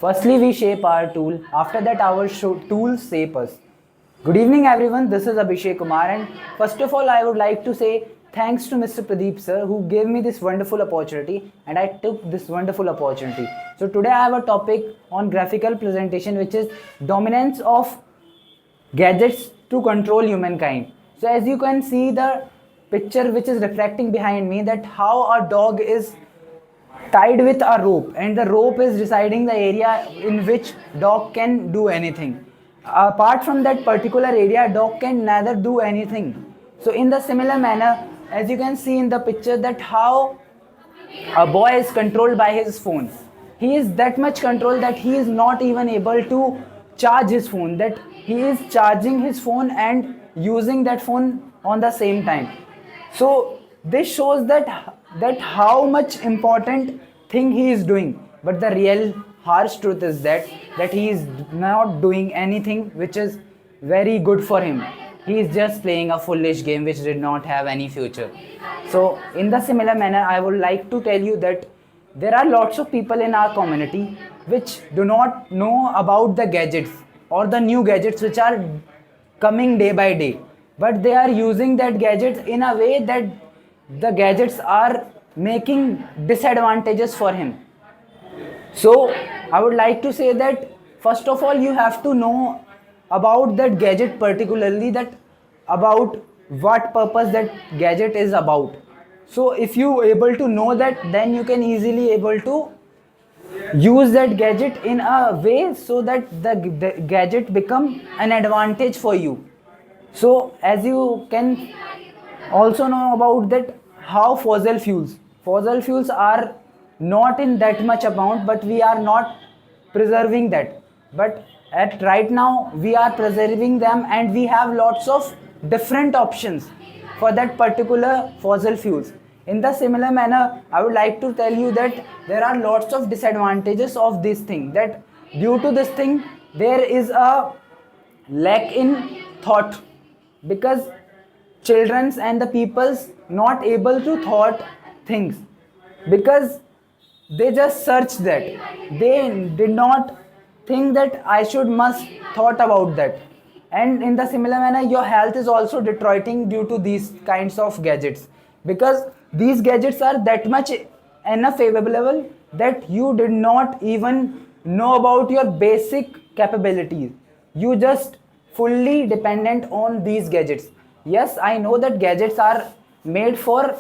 Firstly, we shape our tool. After that, our tools shape us. Good evening, everyone. This is Abhishek Kumar, and first of all, I would like to say thanks to Mr. Pradeep sir who gave me this wonderful opportunity, and I took this wonderful opportunity. So today, I have a topic on graphical presentation, which is dominance of gadgets to control humankind. So as you can see the picture which is reflecting behind me, that how a dog is tied with a rope, and the rope is deciding the area in which dog can do anything. Apart from that particular area, dog can neither do anything. So in the similar manner, as you can see in the picture, that how a boy is controlled by his phone. He is that much controlled that he is not even able to charge his phone, that he is charging his phone and using that phone on the same time. So this shows that how much important thing he is doing, but the real harsh truth is that he is not doing anything which is very good for him. He is just playing a foolish game which did not have any future. So in the similar manner, I would like to tell you that there are lots of people in our community which do not know about the gadgets or the new gadgets which are coming day by day, but they are using that gadgets in a way that the gadgets are making disadvantages for him. So I would like to say that first of all, you have to know about that gadget, particularly that about what purpose that gadget is about. So if you able to know that, then you can easily able to use that gadget in a way so that the gadget become an advantage for you. So as you can also know about that, how fossil fuels are not in that much amount, but we are not preserving that. But at right now we are preserving them, and we have lots of different options for that particular fossil fuels. In the similar manner, I would like to tell you that there are lots of disadvantages of this thing, that due to this thing there is a lack in thought, because children's and the people's not able to thought things, because they just search that, they did not think that I should must thought about that. And in the similar manner, your health is also deteriorating due to these kinds of gadgets, because these gadgets are that much enough available that you did not even know about your basic capabilities. You just fully dependent on these gadgets. Yes, I know that gadgets are made for